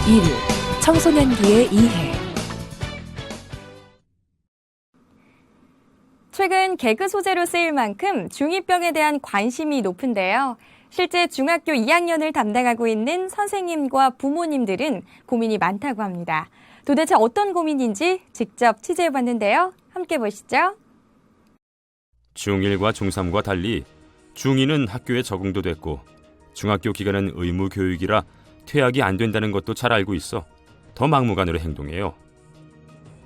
1. 청소년기의 이해. 최근 개그 소재로 쓰일 만큼 중2병에 대한 관심이 높은데요. 실제 중학교 2학년을 담당하고 있는 선생님과 부모님들은 고민이 많다고 합니다. 도대체 어떤 고민인지 직접 취재해봤는데요. 함께 보시죠. 중1과 중3과 달리 중2는 학교에 적응도 됐고 중학교 기간은 의무 교육이라 퇴학이 안 된다는 것도 잘 알고 있어 더 막무가내로 행동해요.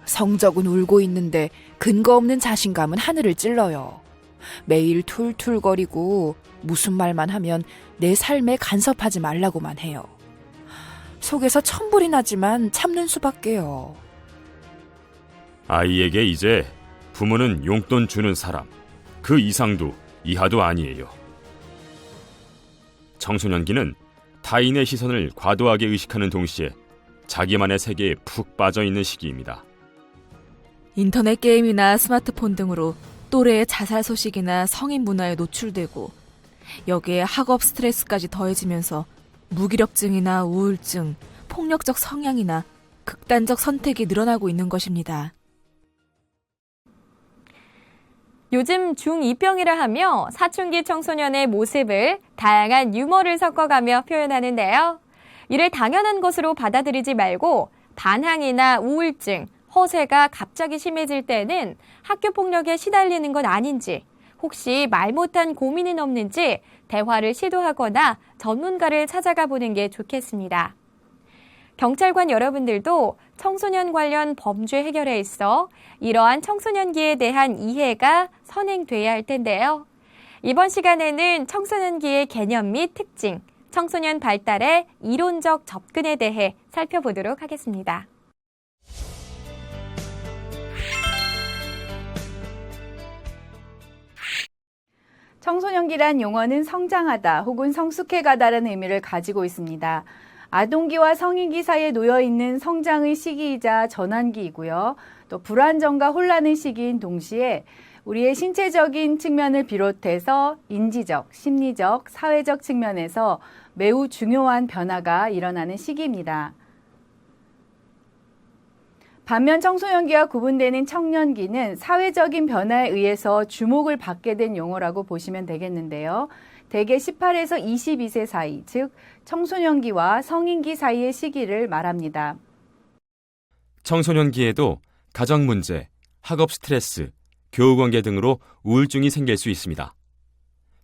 성적은 울고 있는데 근거 없는 자신감은 하늘을 찔러요. 매일 툴툴거리고 무슨 말만 하면 내 삶에 간섭하지 말라고만 해요. 속에서 천불이 나지만 참는 수밖에요. 아이에게 이제 부모는 용돈 주는 사람, 그 이상도 이하도 아니에요. 청소년기는 타인의 시선을 과도하게 의식하는 동시에 자기만의 세계에 푹 빠져있는 시기입니다. 인터넷 게임이나 스마트폰 등으로 또래의 자살 소식이나 성인 문화에 노출되고 여기에 학업 스트레스까지 더해지면서 무기력증이나 우울증, 폭력적 성향이나 극단적 선택이 늘어나고 있는 것입니다. 요즘 중2병이라 하며 사춘기 청소년의 모습을 다양한 유머를 섞어가며 표현하는데요. 이를 당연한 것으로 받아들이지 말고 반항이나 우울증, 허세가 갑자기 심해질 때는 학교 폭력에 시달리는 건 아닌지, 혹시 말 못한 고민은 없는지 대화를 시도하거나 전문가를 찾아가 보는 게 좋겠습니다. 경찰관 여러분들도 청소년 관련 범죄 해결에 있어 이러한 청소년기에 대한 이해가 선행돼야 할 텐데요. 이번 시간에는 청소년기의 개념 및 특징, 청소년 발달의 이론적 접근에 대해 살펴보도록 하겠습니다. 청소년기란 용어는 성장하다 혹은 성숙해가다라는 의미를 가지고 있습니다. 아동기와 성인기 사이에 놓여있는 성장의 시기이자 전환기이고요. 또 불안정과 혼란의 시기인 동시에 우리의 신체적인 측면을 비롯해서 인지적, 심리적, 사회적 측면에서 매우 중요한 변화가 일어나는 시기입니다. 반면 청소년기와 구분되는 청년기는 사회적인 변화에 의해서 주목을 받게 된 용어라고 보시면 되겠는데요. 대개 18에서 22세 사이, 즉 청소년기와 성인기 사이의 시기를 말합니다. 청소년기에도 가정 문제, 학업 스트레스, 교우관계 등으로 우울증이 생길 수 있습니다.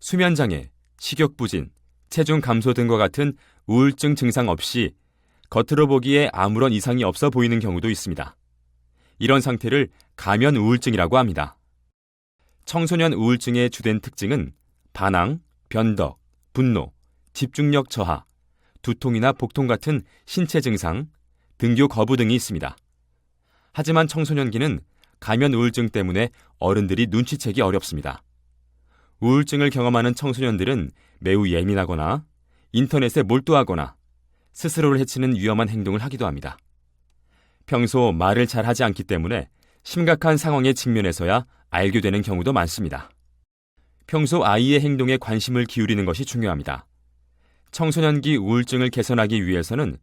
수면장애, 식욕부진, 체중 감소 등과 같은 우울증 증상 없이 겉으로 보기에 아무런 이상이 없어 보이는 경우도 있습니다. 이런 상태를 가면 우울증이라고 합니다. 청소년 우울증의 주된 특징은 반항, 변덕, 분노, 집중력 저하, 두통이나 복통 같은 신체 증상, 등교 거부 등이 있습니다. 하지만 청소년기는 가면 우울증 때문에 어른들이 눈치채기 어렵습니다. 우울증을 경험하는 청소년들은 매우 예민하거나 인터넷에 몰두하거나 스스로를 해치는 위험한 행동을 하기도 합니다. 평소 말을 잘 하지 않기 때문에 심각한 상황에 직면해서야 알게 되는 경우도 많습니다. 평소 아이의 행동에 관심을 기울이는 것이 중요합니다. 청소년기 우울증을 개선하기 위해서는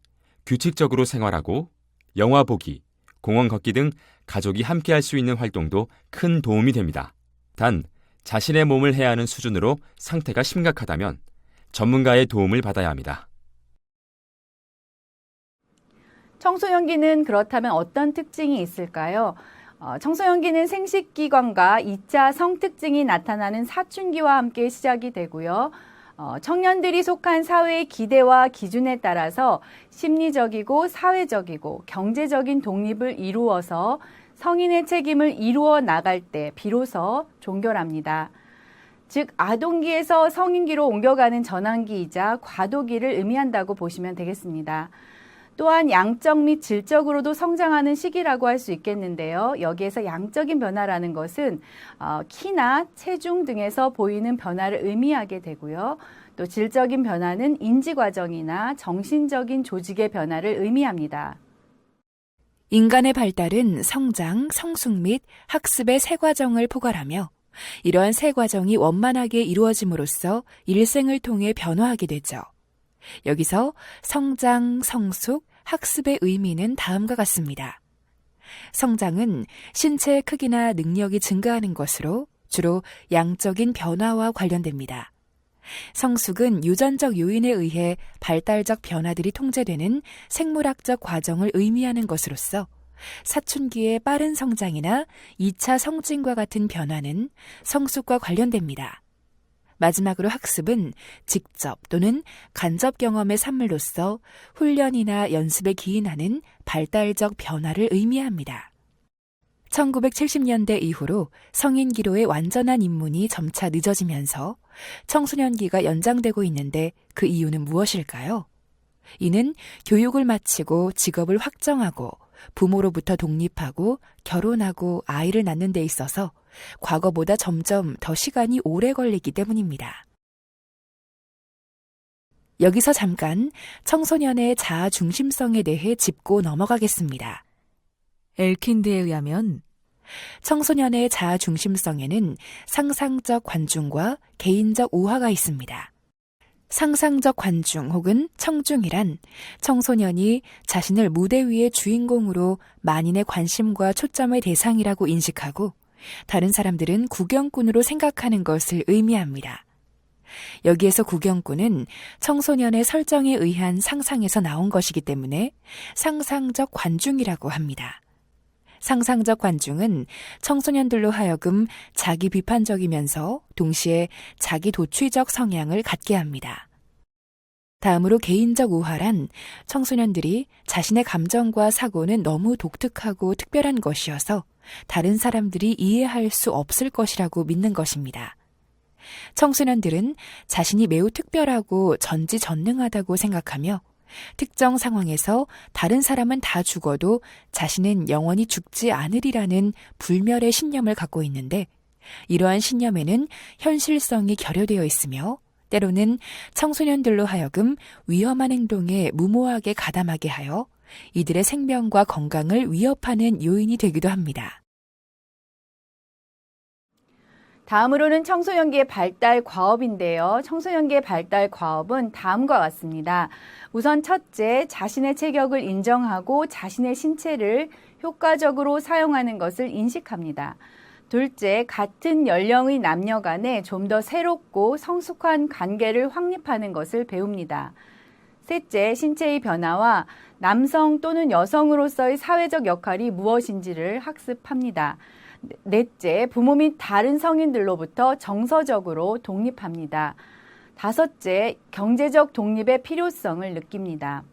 규칙적으로 생활하고 영화 보기, 공원 걷기 등 가족이 함께 할 수 있는 활동도 큰 도움이 됩니다. 단, 자신의 몸을 해야 하는 수준으로 상태가 심각하다면 전문가의 도움을 받아야 합니다. 청소년기는 그렇다면 어떤 특징이 있을까요? 청소년기는 생식기관과 2차 성특징이 나타나는 사춘기와 함께 시작이 되고요. 청년들이 속한 사회의 기대와 기준에 따라서 심리적이고 사회적이고 경제적인 독립을 이루어서 성인의 책임을 이루어 나갈 때 비로소 종결합니다. 즉 아동기에서 성인기로 옮겨가는 전환기이자 과도기를 의미한다고 보시면 되겠습니다. 또한 양적 및 질적으로도 성장하는 시기라고 할 수 있겠는데요. 여기에서 양적인 변화라는 것은 키나 체중 등에서 보이는 변화를 의미하게 되고요. 또 질적인 변화는 인지과정이나 정신적인 조직의 변화를 의미합니다. 인간의 발달은 성장, 성숙 및 학습의 세 과정을 포괄하며 이러한 세 과정이 원만하게 이루어짐으로써 일생을 통해 변화하게 되죠. 여기서 성장, 성숙, 학습의 의미는 다음과 같습니다. 성장은 신체의 크기나 능력이 증가하는 것으로 주로 양적인 변화와 관련됩니다. 성숙은 유전적 요인에 의해 발달적 변화들이 통제되는 생물학적 과정을 의미하는 것으로서 사춘기의 빠른 성장이나 2차 성징과 같은 변화는 성숙과 관련됩니다. 마지막으로 학습은 직접 또는 간접 경험의 산물로서 훈련이나 연습에 기인하는 발달적 변화를 의미합니다. 1970년대 이후로 성인기로의 완전한 입문이 점차 늦어지면서 청소년기가 연장되고 있는데 그 이유는 무엇일까요? 이는 교육을 마치고 직업을 확정하고 부모로부터 독립하고 결혼하고 아이를 낳는 데 있어서 과거보다 점점 더 시간이 오래 걸리기 때문입니다. 여기서 잠깐 청소년의 자아 중심성에 대해 짚고 넘어가겠습니다. 엘킨드에 의하면 청소년의 자아 중심성에는 상상적 관중과 개인적 우화가 있습니다. 상상적 관중 혹은 청중이란 청소년이 자신을 무대 위의 주인공으로 만인의 관심과 초점의 대상이라고 인식하고 다른 사람들은 구경꾼으로 생각하는 것을 의미합니다. 여기에서 구경꾼은 청소년의 설정에 의한 상상에서 나온 것이기 때문에 상상적 관중이라고 합니다. 상상적 관중은 청소년들로 하여금 자기 비판적이면서 동시에 자기 도취적 성향을 갖게 합니다. 다음으로 개인적 우화란 청소년들이 자신의 감정과 사고는 너무 독특하고 특별한 것이어서 다른 사람들이 이해할 수 없을 것이라고 믿는 것입니다. 청소년들은 자신이 매우 특별하고 전지전능하다고 생각하며 특정 상황에서 다른 사람은 다 죽어도 자신은 영원히 죽지 않으리라는 불멸의 신념을 갖고 있는데 이러한 신념에는 현실성이 결여되어 있으며 때로는 청소년들로 하여금 위험한 행동에 무모하게 가담하게 하여 이들의 생명과 건강을 위협하는 요인이 되기도 합니다. 다음으로는 청소년기의 발달 과업인데요. 청소년기의 발달 과업은 다음과 같습니다. 우선 첫째, 자신의 체격을 인정하고 자신의 신체를 효과적으로 사용하는 것을 인식합니다. 둘째, 같은 연령의 남녀 간에 좀 더 새롭고 성숙한 관계를 확립하는 것을 배웁니다. 셋째, 신체의 변화와 남성 또는 여성으로서의 사회적 역할이 무엇인지를 학습합니다. 넷째, 부모 및 다른 성인들로부터 정서적으로 독립합니다. 다섯째, 경제적 독립의 필요성을 느낍니다.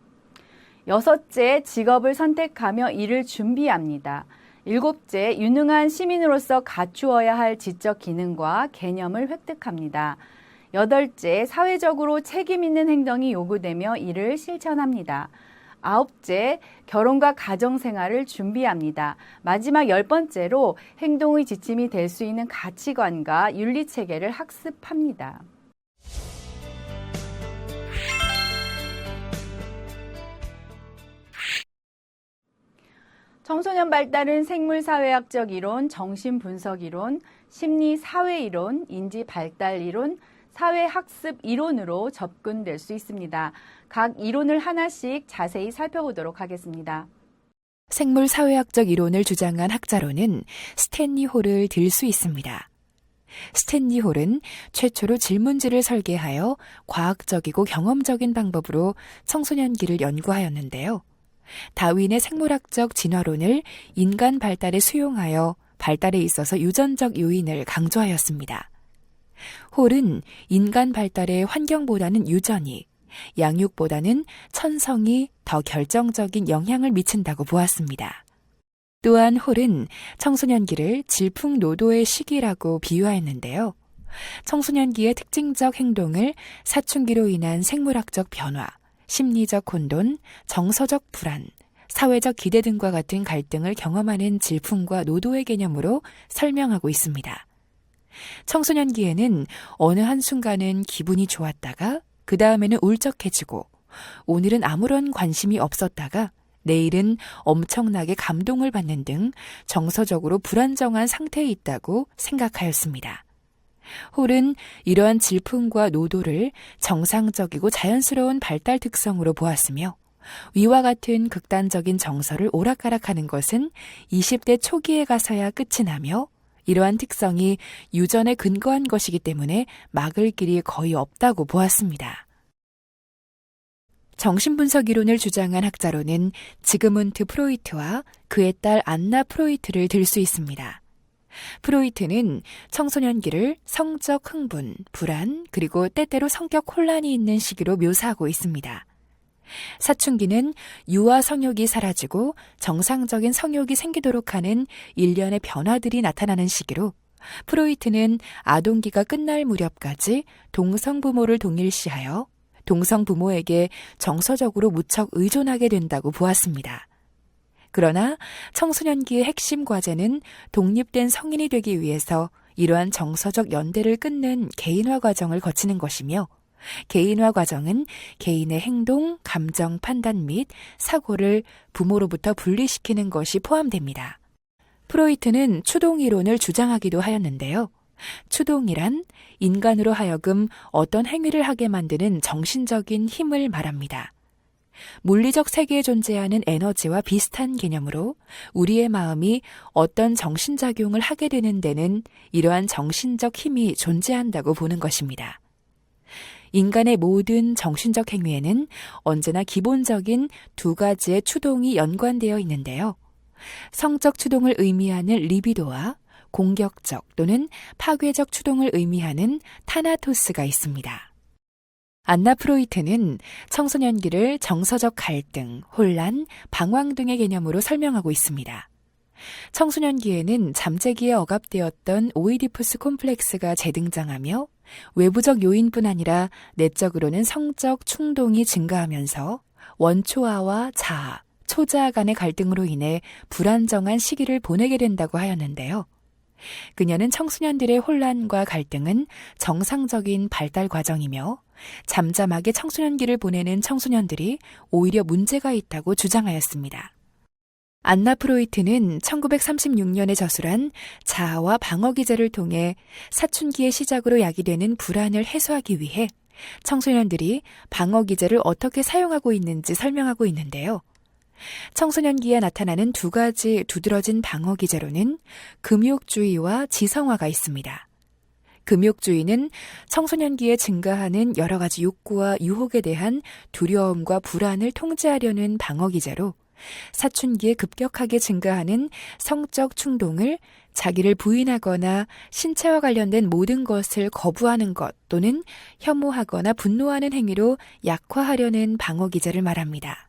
여섯째, 직업을 선택하며 일을 준비합니다. 일곱째, 유능한 시민으로서 갖추어야 할 지적 기능과 개념을 획득합니다. 여덟째, 사회적으로 책임 있는 행동이 요구되며 이를 실천합니다. 아홉째, 결혼과 가정생활을 준비합니다. 마지막 10번째로 행동의 지침이 될 수 있는 가치관과 윤리체계를 학습합니다. 청소년 발달은 생물사회학적 이론, 정신분석 이론, 심리사회이론, 인지발달이론, 사회학습 이론으로 접근될 수 있습니다. 각 이론을 하나씩 자세히 살펴보도록 하겠습니다. 생물사회학적 이론을 주장한 학자로는 스탠리 홀을 들 수 있습니다. 스탠리 홀은 최초로 질문지를 설계하여 과학적이고 경험적인 방법으로 청소년기를 연구하였는데요. 다윈의 생물학적 진화론을 인간 발달에 수용하여 발달에 있어서 유전적 요인을 강조하였습니다. 홀은 인간 발달의 환경보다는 유전이, 양육보다는 천성이 더 결정적인 영향을 미친다고 보았습니다. 또한 홀은 청소년기를 질풍노도의 시기라고 비유하였는데요. 청소년기의 특징적 행동을 사춘기로 인한 생물학적 변화, 심리적 혼돈, 정서적 불안, 사회적 기대 등과 같은 갈등을 경험하는 질풍과 노도의 개념으로 설명하고 있습니다. 청소년기에는 어느 한순간은 기분이 좋았다가 그 다음에는 울적해지고 오늘은 아무런 관심이 없었다가 내일은 엄청나게 감동을 받는 등 정서적으로 불안정한 상태에 있다고 생각하였습니다. 홀은 이러한 질풍과 노도를 정상적이고 자연스러운 발달 특성으로 보았으며 위와 같은 극단적인 정서를 오락가락하는 것은 20대 초기에 가서야 끝이 나며 이러한 특성이 유전에 근거한 것이기 때문에 막을 길이 거의 없다고 보았습니다. 정신분석 이론을 주장한 학자로는 지그문트 프로이트와 그의 딸 안나 프로이트를 들 수 있습니다. 프로이트는 청소년기를 성적 흥분, 불안, 그리고 때때로 성격 혼란이 있는 시기로 묘사하고 있습니다. 사춘기는 유아 성욕이 사라지고 정상적인 성욕이 생기도록 하는 일련의 변화들이 나타나는 시기로 프로이트는 아동기가 끝날 무렵까지 동성부모를 동일시하여 동성부모에게 정서적으로 무척 의존하게 된다고 보았습니다. 그러나 청소년기의 핵심 과제는 독립된 성인이 되기 위해서 이러한 정서적 연대를 끊는 개인화 과정을 거치는 것이며 개인화 과정은 개인의 행동, 감정, 판단 및 사고를 부모로부터 분리시키는 것이 포함됩니다. 프로이트는 추동이론을 주장하기도 하였는데요. 추동이란 인간으로 하여금 어떤 행위를 하게 만드는 정신적인 힘을 말합니다. 물리적 세계에 존재하는 에너지와 비슷한 개념으로 우리의 마음이 어떤 정신작용을 하게 되는 데는 이러한 정신적 힘이 존재한다고 보는 것입니다. 인간의 모든 정신적 행위에는 언제나 기본적인 두 가지의 추동이 연관되어 있는데요. 성적 추동을 의미하는 리비도와 공격적 또는 파괴적 추동을 의미하는 타나토스가 있습니다. 안나 프로이트는 청소년기를 정서적 갈등, 혼란, 방황 등의 개념으로 설명하고 있습니다. 청소년기에는 잠재기에 억압되었던 오이디푸스 콤플렉스가 재등장하며 외부적 요인뿐 아니라 내적으로는 성적 충동이 증가하면서 원초아와 자아, 초자아 간의 갈등으로 인해 불안정한 시기를 보내게 된다고 하였는데요. 그녀는 청소년들의 혼란과 갈등은 정상적인 발달 과정이며 잠잠하게 청소년기를 보내는 청소년들이 오히려 문제가 있다고 주장하였습니다. 안나 프로이트는 1936년에 저술한 자아와 방어 기제를 통해 사춘기의 시작으로 야기되는 불안을 해소하기 위해 청소년들이 방어 기제를 어떻게 사용하고 있는지 설명하고 있는데요. 청소년기에 나타나는 두 가지 두드러진 방어 기제로는 금욕주의와 지성화가 있습니다. 금욕주의는 청소년기에 증가하는 여러 가지 욕구와 유혹에 대한 두려움과 불안을 통제하려는 방어 기제로 사춘기에 급격하게 증가하는 성적 충동을 자기를 부인하거나 신체와 관련된 모든 것을 거부하는 것 또는 혐오하거나 분노하는 행위로 약화하려는 방어 기제를 말합니다.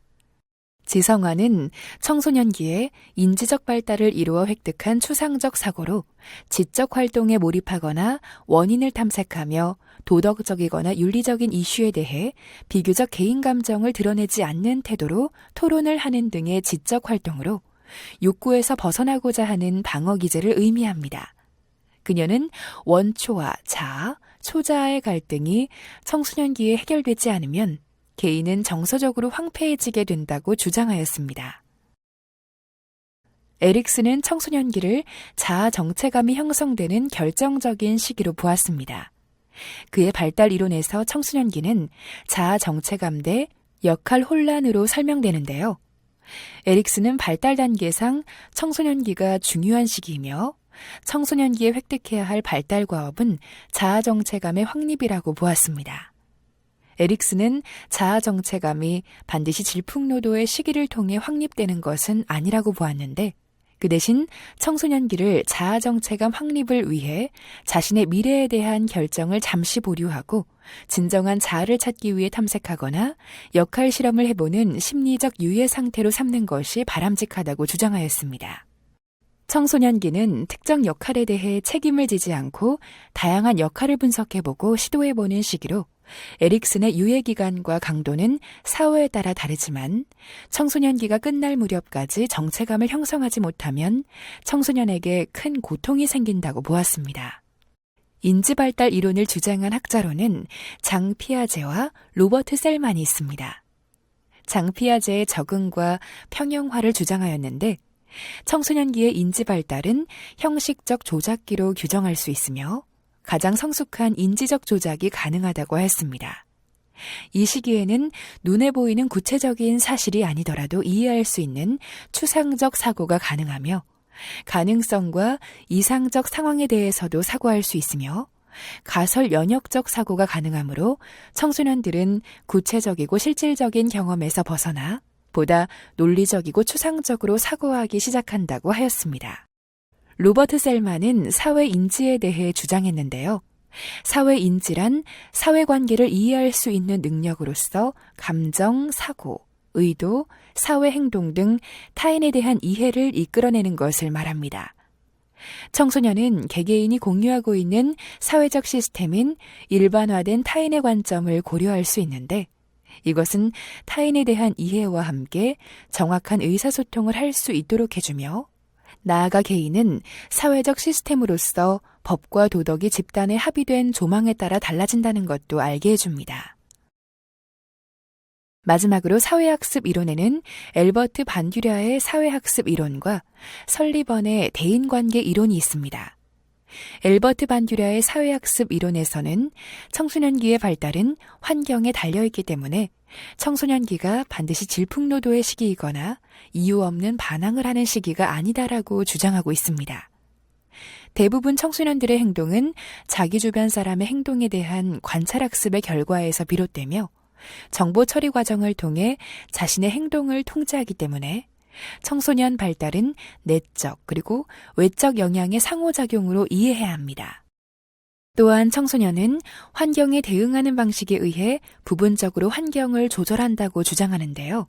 지성화는 청소년기에 인지적 발달을 이루어 획득한 추상적 사고로 지적 활동에 몰입하거나 원인을 탐색하며 도덕적이거나 윤리적인 이슈에 대해 비교적 개인 감정을 드러내지 않는 태도로 토론을 하는 등의 지적 활동으로 욕구에서 벗어나고자 하는 방어 기제를 의미합니다. 그녀는 원초와 자아, 초자아의 갈등이 청소년기에 해결되지 않으면 개인은 정서적으로 황폐해지게 된다고 주장하였습니다. 에릭슨은 청소년기를 자아 정체감이 형성되는 결정적인 시기로 보았습니다. 그의 발달 이론에서 청소년기는 자아 정체감 대 역할 혼란으로 설명되는데요. 에릭슨은 발달 단계상 청소년기가 중요한 시기이며 청소년기에 획득해야 할 발달 과업은 자아 정체감의 확립이라고 보았습니다. 에릭슨은 자아 정체감이 반드시 질풍노도의 시기를 통해 확립되는 것은 아니라고 보았는데 그 대신 청소년기를 자아 정체감 확립을 위해 자신의 미래에 대한 결정을 잠시 보류하고 진정한 자아를 찾기 위해 탐색하거나 역할 실험을 해보는 심리적 유예 상태로 삼는 것이 바람직하다고 주장하였습니다. 청소년기는 특정 역할에 대해 책임을 지지 않고 다양한 역할을 분석해보고 시도해보는 시기로 에릭슨의 유예기간과 강도는 사회에 따라 다르지만 청소년기가 끝날 무렵까지 정체감을 형성하지 못하면 청소년에게 큰 고통이 생긴다고 보았습니다. 인지발달 이론을 주장한 학자로는 장 피아제와 로버트 셀만이 있습니다. 장 피아제의 적응과 평형화를 주장하였는데 청소년기의 인지발달은 형식적 조작기로 규정할 수 있으며 가장 성숙한 인지적 조작이 가능하다고 했습니다. 이 시기에는 눈에 보이는 구체적인 사실이 아니더라도 이해할 수 있는 추상적 사고가 가능하며 가능성과 이상적 상황에 대해서도 사고할 수 있으며 가설 연역적 사고가 가능하므로 청소년들은 구체적이고 실질적인 경험에서 벗어나 보다 논리적이고 추상적으로 사고하기 시작한다고 하였습니다. 로버트 셀만은 사회인지에 대해 주장했는데요. 사회인지란 사회관계를 이해할 수 있는 능력으로서 감정, 사고, 의도, 사회행동 등 타인에 대한 이해를 이끌어내는 것을 말합니다. 청소년은 개개인이 공유하고 있는 사회적 시스템인 일반화된 타인의 관점을 고려할 수 있는데 이것은 타인에 대한 이해와 함께 정확한 의사소통을 할 수 있도록 해주며 나아가 개인은 사회적 시스템으로서 법과 도덕이 집단에 합의된 조망에 따라 달라진다는 것도 알게 해줍니다. 마지막으로 사회학습 이론에는 엘버트 반듀랴의 사회학습 이론과 설리번의 대인관계 이론이 있습니다. 엘버트 반듀랴의 사회학습 이론에서는 청소년기의 발달은 환경에 달려있기 때문에 청소년기가 반드시 질풍노도의 시기이거나 이유 없는 반항을 하는 시기가 아니다라고 주장하고 있습니다. 대부분 청소년들의 행동은 자기 주변 사람의 행동에 대한 관찰학습의 결과에서 비롯되며 정보 처리 과정을 통해 자신의 행동을 통제하기 때문에 청소년 발달은 내적 그리고 외적 영향의 상호작용으로 이해해야 합니다. 또한 청소년은 환경에 대응하는 방식에 의해 부분적으로 환경을 조절한다고 주장하는데요.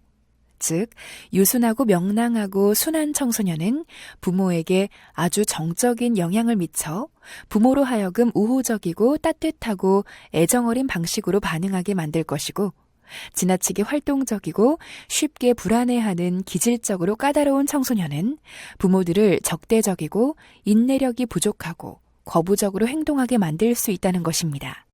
즉, 유순하고 명랑하고 순한 청소년은 부모에게 아주 정적인 영향을 미쳐 부모로 하여금 우호적이고 따뜻하고 애정어린 방식으로 반응하게 만들 것이고 지나치게 활동적이고 쉽게 불안해하는 기질적으로 까다로운 청소년은 부모들을 적대적이고 인내력이 부족하고 거부적으로 행동하게 만들 수 있다는 것입니다.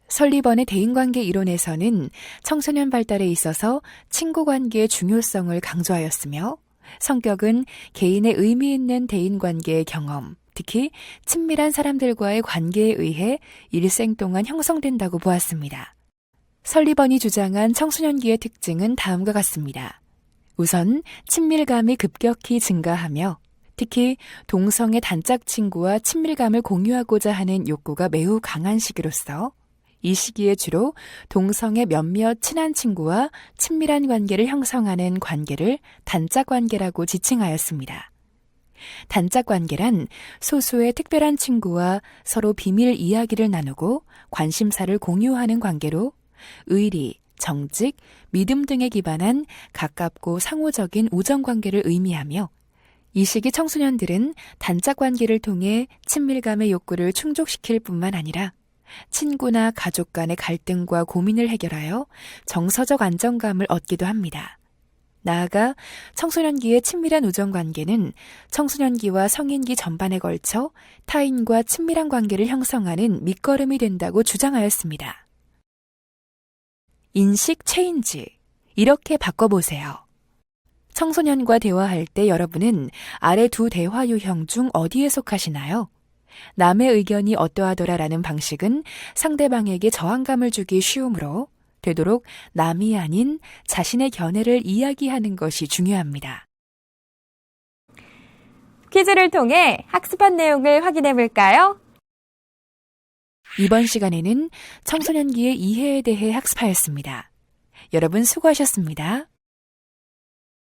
설리번의 대인관계 이론에서는 청소년 발달에 있어서 친구관계의 중요성을 강조하였으며 성격은 개인의 의미 있는 대인관계의 경험, 특히 친밀한 사람들과의 관계에 의해 일생 동안 형성된다고 보았습니다. 설리번이 주장한 청소년기의 특징은 다음과 같습니다. 우선 친밀감이 급격히 증가하며 특히 동성의 단짝 친구와 친밀감을 공유하고자 하는 욕구가 매우 강한 시기로서 이 시기에 주로 동성의 몇몇 친한 친구와 친밀한 관계를 형성하는 관계를 단짝 관계라고 지칭하였습니다. 단짝 관계란 소수의 특별한 친구와 서로 비밀 이야기를 나누고 관심사를 공유하는 관계로 의리, 정직, 믿음 등에 기반한 가깝고 상호적인 우정 관계를 의미하며 이 시기 청소년들은 단짝 관계를 통해 친밀감의 욕구를 충족시킬 뿐만 아니라 친구나 가족 간의 갈등과 고민을 해결하여 정서적 안정감을 얻기도 합니다. 나아가 청소년기의 친밀한 우정관계는 청소년기와 성인기 전반에 걸쳐 타인과 친밀한 관계를 형성하는 밑거름이 된다고 주장하였습니다. 인식 체인지. 이렇게 바꿔보세요. 청소년과 대화할 때 여러분은 아래 두 대화 유형 중 어디에 속하시나요? 남의 의견이 어떠하더라라는 방식은 상대방에게 저항감을 주기 쉬우므로 되도록 남이 아닌 자신의 견해를 이야기하는 것이 중요합니다. 퀴즈를 통해 학습한 내용을 확인해 볼까요? 이번 시간에는 청소년기의 이해에 대해 학습하였습니다. 여러분 수고하셨습니다.